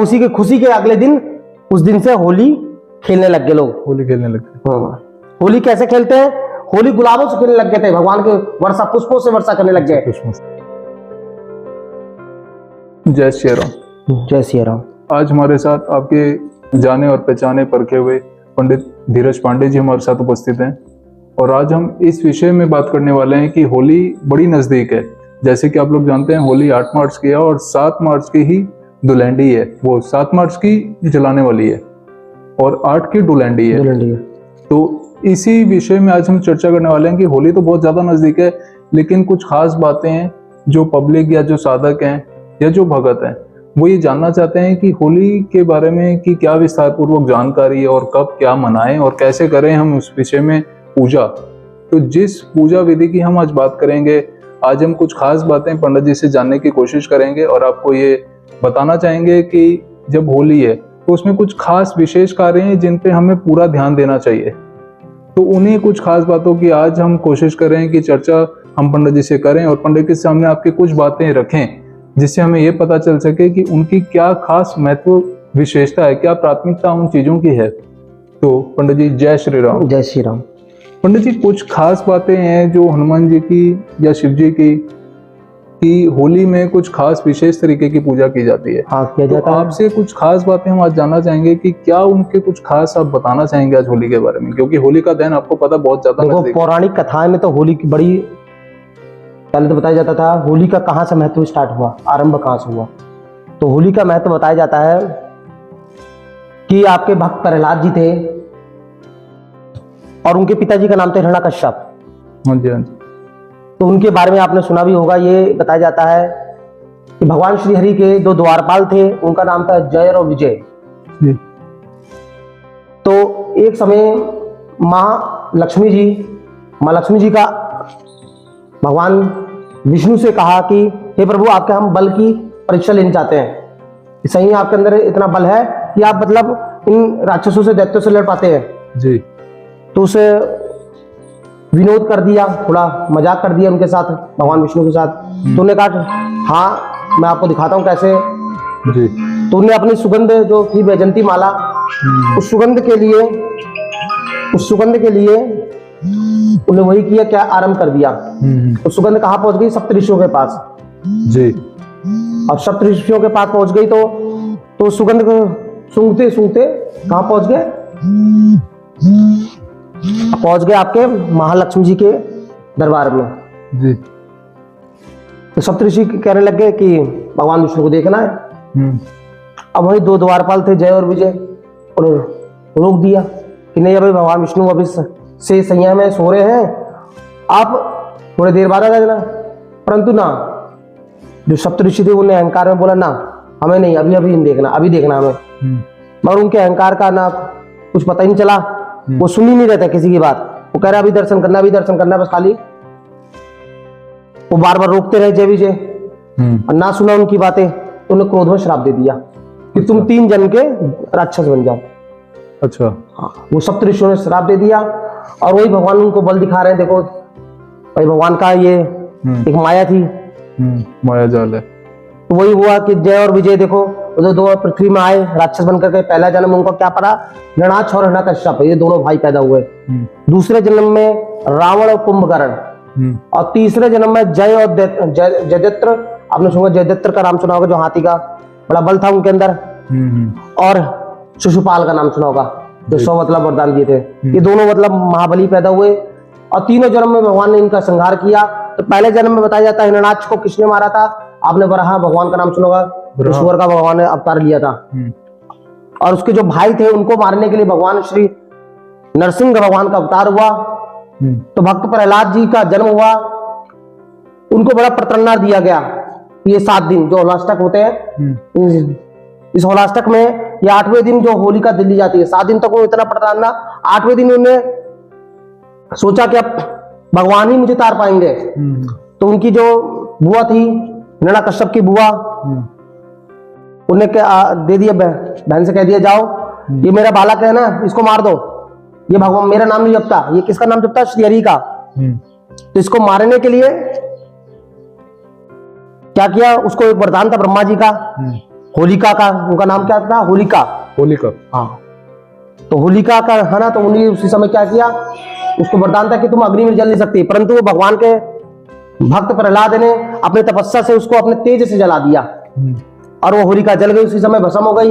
और उसी के खुशी के अगले दिन, उस दिन से होली खेलने लग गए लोग। होली खेलने लगे। होली कैसे खेलते हैं? होली गुलाबों से खेलने लग गए थे, भगवान के वर्षा पुष्पों से वर्षा करने लग गए। जय श्री राम। जय श्री राम। आज हमारे साथ आपके जाने और पहचाने परखे हुए पंडित धीरज पांडे जी हमारे साथ उपस्थित हैं और आज हम इस विषय में बात करने वाले हैं कि होली बड़ी नजदीक है। जैसे कि आप लोग जानते हैं होली 8 मार्च की है और 7 मार्च की ही धुलैंडी है, वो 7 मार्च की जलाने वाली है और 8 की धुलैंडी है। तो इसी विषय में आज हम चर्चा करने वाले हैं कि होली तो बहुत ज्यादा नजदीक है, लेकिन कुछ खास बातें हैं जो पब्लिक या जो साधक हैं या जो भगत हैं वो ये जानना चाहते हैं कि होली के बारे में कि क्या विस्तार पूर्वक जानकारी है और कब क्या मनाएं और कैसे करें हम उस विषय में पूजा। तो जिस पूजा विधि की हम आज बात करेंगे, आज हम कुछ खास बातें पंडित जी से जानने की कोशिश करेंगे और आपको ये बताना चाहेंगे कि जब होली है तो उसमें कुछ खास विशेष कार्य हैं जिन पे हमें पूरा ध्यान देना चाहिए। तो उन्हीं कुछ खास बातों की आज हम कोशिश करें कि चर्चा हम पंडित जी से करें और पंडित के सामने आपके कुछ बातें रखें जिससे हमें ये पता चल सके कि उनकी क्या खास महत्व विशेषता है, क्या प्राथमिकता उन चीजों की है। तो पंडित जी जय श्री राम। जय श्री राम। पंडित जी कुछ खास बातें हैं जो हनुमान जी की या शिव जी की कि होली में कुछ खास विशेष तरीके की पूजा की जाती है। हाँ, किया जाता है। आपसे कुछ खास बातें हम आज जानना चाहेंगे कि क्या उनके कुछ खास आप बताना चाहेंगे आज होली के बारे में, क्योंकि होली का दिन आपको पता बहुत ज्यादा देखो, नजदीक है। पौराणिक कथाएं में तो होली की बड़ी पहले तो बताया जाता था होली का कहाँ से महत्व स्टार्ट हुआ, आरंभ कहाँ से हुआ। तो होली का महत्व बताया जाता है कि आपके भक्त प्रहलाद जी थे और उनके पिताजी का नाम था हिरण्यकश्यप। हाँ जी, हाँ जी। तो उनके बारे में आपने सुना भी होगा। ये बताया जाता है कि भगवान श्री हरि के 2 द्वारपाल थे, उनका नाम था जय और विजय जी। तो एक समय माँ लक्ष्मी जी का भगवान विष्णु से कहा कि हे प्रभु, आपके हम बल की परीक्षा लेना चाहते हैं कि सही आपके अंदर इतना बल है कि आप मतलब इन राक्षसों से, दैत्यों से लड़ पाते हैं जी। तो उसे विनोद कर दिया, थोड़ा मजाक कर दिया उनके साथ, भगवान विष्णु के साथ। तो उन्होंने कहा हाँ मैं आपको दिखाता हूँ कैसे। जी। तो उन्हें अपनी सुगंध जो थी वैजंती माला, उस सुगंध के लिए उन्हें वही किया, क्या आरंभ कर दिया। तो सुगंध कहाँ पहुंच गई? सप्तऋषियों के पास। जी। अब सप्तऋषियों के पास पहुंच गई तो सुगंध को सूंघते सूंघते कहाँ पहुंच गए? पहुंच गए आपके महालक्ष्मी जी के दरबार में। जी। तो सप्तऋषि कहने लग गए कि भगवान विष्णु को देखना है। अब वही 2 द्वारपाल थे जय और विजय, और रोक दिया कि नहीं अभी भगवान विष्णु अभी से सैया में सो रहे हैं, आप थोड़ी देर बाद आ जाना। परंतु ना, जो सप्तऋषि थे उन्हें अहंकार में बोला ना हमें नहीं, अभी देखना, अभी देखना हमें। मगर उनके अहंकार का ना कुछ पता ही नहीं चला, वो सुन ही नहीं रहता किसी की बात। वो कह रहा अभी दर्शन करना, बस खाली वो बार बार रोकते रहे जय विजय और ना सुना उनकी बातें। तो उन्हें क्रोध में श्राप दे दिया कि तुम 3 जन के राक्षस बन जाओ। अच्छा। हाँ, वो सप्तऋषियों ने श्राप दे दिया और वही भगवान उनको बल दिखा रहे हैं। देखो भाई, भगवान का ये एक माया थी, माया जाल है। तो वही हुआ कि जय और विजय देखो जो 2 पृथ्वी में आए राक्षस बनकर के। पहला जन्म उनको क्या पड़ा? हिरण्याक्ष और हिरण्यकश्यप, ये दोनों भाई पैदा हुए। दूसरे जन्म में रावण और कुंभकर्ण, और तीसरे जन्म में जय और जयद्रथ। आपने सुना जयद्रथ का नाम सुना होगा, जो हाथी का बड़ा बल था उनके अंदर। और शिशुपाल का नाम सुना होगा, जो 100 मतलब वरदान दिए थे। ये दोनों मतलब महाबली पैदा हुए और तीनों जन्म में भगवान ने इनका संहार किया। तो पहले जन्म में बताया जाता है हिरण्याक्ष को किसने मारा था? आपने वराह भगवान का नाम सुना होगा, ईश्वर का भगवान ने अवतार लिया था। और उसके जो भाई थे उनको मारने के लिए भगवान श्री नरसिंह भगवान का अवतार हुआ। तो भक्त प्रहलाद जी का जन्म हुआ, उनको बड़ा प्रतरणार दिया गया। ये 7 दिन जो होलाष्टक होते हैं, इस होलाष्टक में ये 8वें दिन जो होलिका दिल्ली जाती है, 7 दिन तक वो इतना प्रताड़ना। 8वें दिन उन्होंने सोचा कि अब भगवान ही मुझे तार पाएंगे। तो उनकी जो बुआ थी, हिरण्यकश्यप की बुआ, उन्हें क्या दे दिया, बहन से कह दिया जाओ ये मेरा बालक है ना, इसको मार दो, ये भगवान मेरा नाम नहीं जपता। ये किसका नाम जपता? श्री हरि का। तो इसको मारने के लिए क्या किया? उसको एक वरदान था ब्रह्मा जी का होलिका का, उनका नाम क्या था, होलिका। होलिका। हाँ, तो होलिका का है ना, तो उन्हीं उसी समय क्या किया, उसको वरदान था कि तुम अग्नि में जल नहीं सकती, परंतु वो भगवान के भक्त प्रहलाद ने अपने तपस्या से उसको अपने तेज से जला दिया और वो होलिका जल गई, उसी समय भस्म हो गई।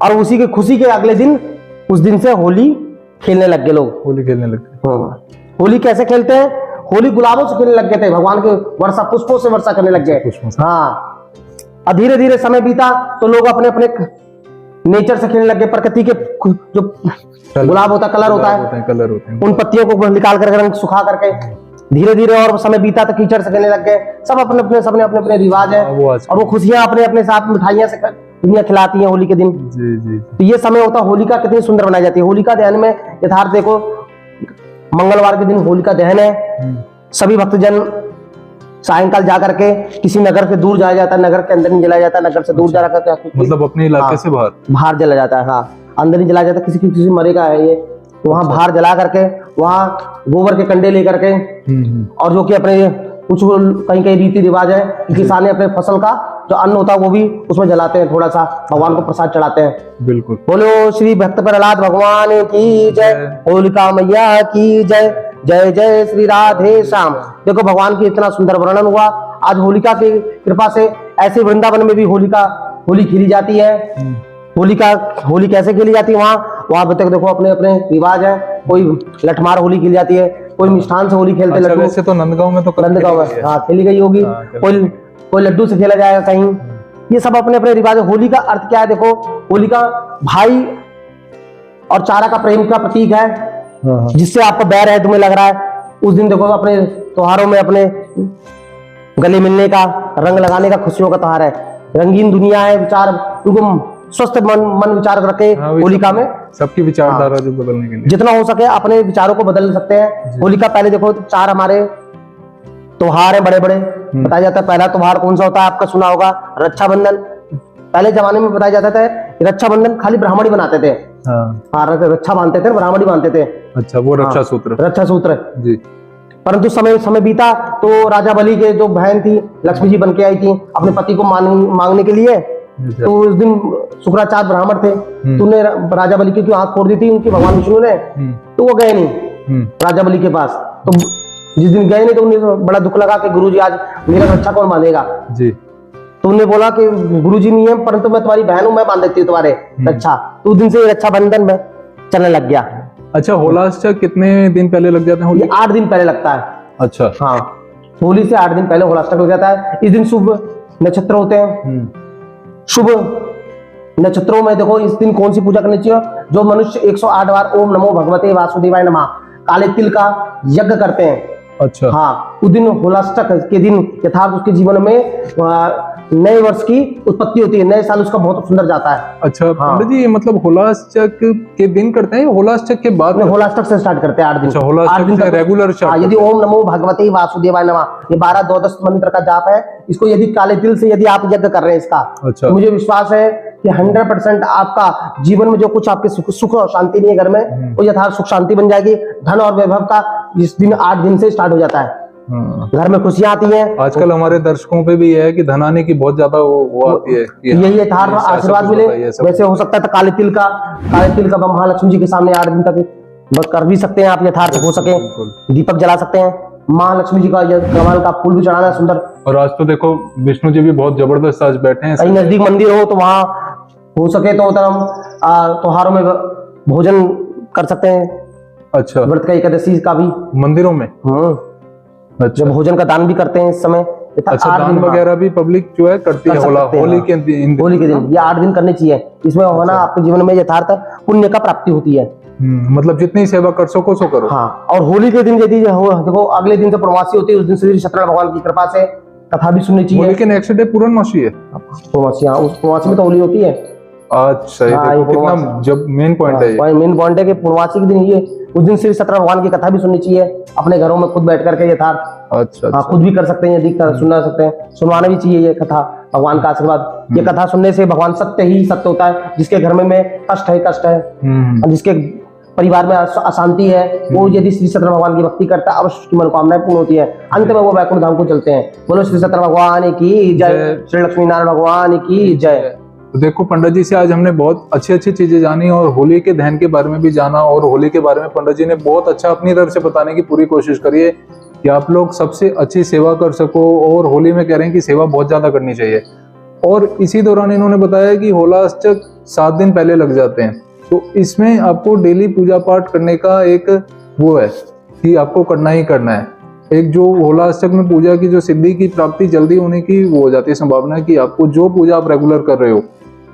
और उसी की खुशी के अगले दिन, उस दिन से होली खेलने लग गए लोग। होली खेलने लगते। होली कैसे खेलते हैं, होली गुलाबों से खेलने लग गए थे, भगवान के वर्षा पुष्पों से वर्षा करने लग गए। हाँ, और धीरे धीरे समय बीता तो लोग अपने अपने नेचर से खेलने लग गए, प्रकृति के जो गुलाब होता, कलर होता है, कलर होते हैं, उन पत्तियों को निकाल कर रंग सुखा करके धीरे धीरे और समय बीता तो कीचड़ से खेलने लग गए। सब अपने अपने, सबने अपने अपने रिवाज है, और वो खुशियां अपने अपने साथ मिठाइयां से दुनिया खिलाती है होली के दिन। जी जी। तो ये समय होता है होलिका कितनी सुंदर बनाई जाती है। होलिका दहन में यथार्थ देखो, मंगलवार के दिन होलिका दहन है, सभी भक्तजन सायंकाल जा करके किसी नगर से दूर जाया जाता है, नगर के अंदर नहीं जलाया जाता, नगर से दूर जा करके, मतलब अपने इलाके से बाहर जला जाता है। हाँ, अंदर नहीं जलाया जाता, किसी मरेगा है ये, तो वहां बाहर जला करके, वहां गोबर के कंडे लेकर के, और जो कि अपने कुछ कहीं कहीं रीति रिवाज है कि किसान अपने फसल का जो अन्न होता है वो भी उसमें जलाते हैं, थोड़ा सा भगवान को प्रसाद चढ़ाते हैं। बिल्कुल। बोलो श्री भक्त प्रहलाद भगवान की जय, होलिका मैया की जय, जय जय श्री राधे श्याम। देखो भगवान की इतना सुंदर वर्णन हुआ। आज होलिका की कृपा से ऐसे वृंदावन में भी होली खेली जाती है। होली कैसे खेली जाती है वहां तक देखो अपने अपने रिवाज है। कोई लठमार होली खेली जाती है, कोई मिष्ठान से होली खेलते। अच्छा, वैसे तो नंदगांव में तो नंदगांव में हाँ खेली गई होगी। कोई लड्डू से खेला जाएगा कहीं। ये सब अपने अपने रिवाज है। होली का अर्थ क्या है, देखो होली का भाई और चारा का प्रेम का प्रतीक है, जिससे आपको बैर है तुम्हें लग रहा है। उस दिन देखो अपने त्योहारों में अपने गले मिलने का, रंग लगाने का खुशियों का त्योहार है। रंगीन दुनिया है, विचार स्वस्थ मन विचार रखे। होलिका में सबकी विचारधारा जो बदलने के लिए जितना हो सके अपने विचारों को बदल सकते हैं। होलिका पहले देखो 4 हमारे त्योहार है बड़े बड़े बताया जाता है। पहला त्योहार कौन सा होता है आपका सुना होगा, रक्षाबंधन। पहले जमाने में बताया जाता था रक्षाबंधन खाली ब्राह्मण ही बनाते थे। हाँ, रक्षा बांधते थे, ब्राह्मण ही बांधते थे। अच्छा, वो रक्षा सूत्र। रक्षा सूत्र जी। परंतु समय बीता तो राजा बलि के जो बहन थी लक्ष्मी जी बन के आई थी अपने पति को मांगने के लिए। तो उस दिन शुक्राचार्य ब्राह्मण थे, तो उन्हें राजा बलि की आंख फोड़ दी थी उनकी भगवान विष्णु ने। तो वो गए नहीं राजा बलि के पास। तो जिस दिन गए नहीं तो उन्हें बड़ा दुख लगा कि गुरुजी आज मेरा रक्षा कौन बांधेगा जी। तो उन्हें बोला कि गुरुजी नहीं है, परंतु मैं तुम्हारी बहन हूं, मैं बांध देती हूँ तुम्हारे रक्षा। तो उस दिन से रक्षा बंधन में चलने लग गया। अच्छा, होलाष्टक कितने दिन पहले लग जाते हैं? होली 8 दिन पहले लगता है। अच्छा हाँ, होली से 8 दिन पहले होलाष्टक लग जाता है। इस दिन शुभ नक्षत्र होते हैं। शुभ नक्षत्रों में देखो इस दिन कौन सी पूजा करनी चाहिए। जो मनुष्य 108 बार ओम नमो भगवते वासुदेवाय नमः काले तिल का यज्ञ करते हैं। अच्छा हाँ, उस दिन होलाष्टक के दिन यथार्थ उसके जीवन में नए वर्ष की उत्पत्ति होती है, नए साल उसका बहुत सुंदर जाता है। अच्छा पंडित जी, मतलब होलाष्टक के दिन करते हैं, होलाष्टक के बाद? होलाष्टक से स्टार्ट करते हैं 8 दिन। अच्छा, होलाष्टक से रेगुलर। यदि ओम नमो भगवते वासुदेवाय नमः ये 12 द्वादश मंत्र का जाप है, इसको यदि काले तिल से यदि आप यज्ञ कर रहे हैं इसका, अच्छा, तो मुझे विश्वास है कि 100% आपका जीवन में जो कुछ आपके सुख और शांति नहीं है घर में, वो यथार्थ सुख शांति बन जाएगी। धन और वैभव का इस दिन 8 दिन से स्टार्ट हो जाता है। घर में खुशियां आती हैं। आजकल हमारे दर्शकों पे भी है कि धन आने की बहुत ज्यादा वो आती है, यही यथार्थ आशीर्वाद मिले। वैसे हो सकता है तो काले तिल का महालक्ष्मी जी के सामने 8 दिन तक कर भी सकते हैं आप, यथार्थ हो सके दीपक जला सकते हैं। महालक्ष्मी जी का कमल का फूल भी चढ़ाना सुंदर। और आज तो देखो विष्णु जी भी बहुत जबरदस्त आज बैठे हैं। कहीं नजदीक मंदिर हो तो वहां हो सके तो त्योहारों में भोजन कर सकते हैं। अच्छा, व्रत का एकादशी का भी मंदिरों में अच्छा, भोजन का दान भी करते हैं इस समय। अच्छा, दान वगैरह भी पब्लिक जो है करती है होली के दिन। ये 8 दिन करने चाहिए। इसमें होना आपके जीवन में यथार्थ पुण्य का प्राप्ति होती है। मतलब जितनी सेवा कर सको सो करो। हाँ, और होली के दिन यदि देखो अगले दिन से पूर्णमासी होती है, उस दिन श्री सत्यनारायण भगवान की कृपा से कथा भी सुननी चाहिए। लेकिन नेक्स्ट डे पूर्णमासी है। पूर्णमासी, हाँ, उस पूर्णमासी में तो होली होती है। अच्छा, कितना जब मेन पॉइंट है, मेन पॉइंट है कि पूर्णमासी के दिन ये उस दिन श्री सत्यनारायण भगवान की कथा भी सुननी चाहिए अपने घरों में खुद बैठ करके यथार्थ। अच्छा, हाँ, खुद भी कर सकते हैं यदि सुनना सकते हैं, सुनवाना भी चाहिए ये कथा। भगवान का आशीर्वाद, ये कथा सुनने से भगवान सत्य ही सत्य होता है। जिसके घर में कष्ट है, जिसके परिवार में अशांति है, वो यदि श्री सत्यनारायण भगवान की भक्ति करता है अवश्य उसकी मनोकामनाएं पूर्ण होती है। अंत में वो वैकुंठ धाम को चलते हैं। बोलो श्री सत्यनारायण भगवान की जय, श्री लक्ष्मी नारायण भगवान की जय। तो देखो पंडित जी से आज हमने बहुत अच्छी अच्छी चीजें जानी और होली के दहन के बारे में भी जाना, और होली के बारे में पंडित जी ने बहुत अच्छा अपनी तरफ से बताने की पूरी कोशिश करी है कि आप लोग सबसे अच्छी सेवा कर सको। और होली में कह रहे हैं कि सेवा बहुत ज्यादा करनी चाहिए। और इसी दौरान इन्होंने बताया कि होलाष्टक 7 दिन पहले लग जाते हैं, तो इसमें आपको डेली पूजा पाठ करने का एक वो है कि आपको करना ही करना है। एक जो होलाष्टक में पूजा की जो सिद्धि की प्राप्ति जल्दी होने की वो हो जाती है संभावना कि आपको जो पूजा आप रेगुलर कर रहे हो,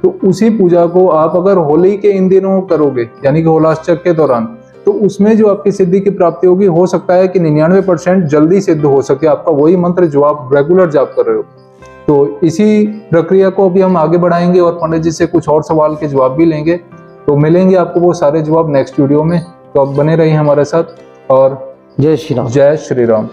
तो उसी पूजा को आप अगर होली के इन दिनों करोगे यानी कि होलाष्टक के दौरान, तो उसमें जो आपकी सिद्धि की प्राप्ति होगी, हो सकता है कि 99% जल्दी सिद्ध हो सके आपका वही मंत्र जो आप रेगुलर जाप कर रहे हो। तो इसी प्रक्रिया को अभी हम आगे बढ़ाएंगे और पंडित जी से कुछ और सवाल के जवाब भी लेंगे। तो मिलेंगे आपको वो सारे जवाब नेक्स्ट वीडियो में। तो आप बने रहिए हमारे साथ और जय श्री राम। जय श्री राम।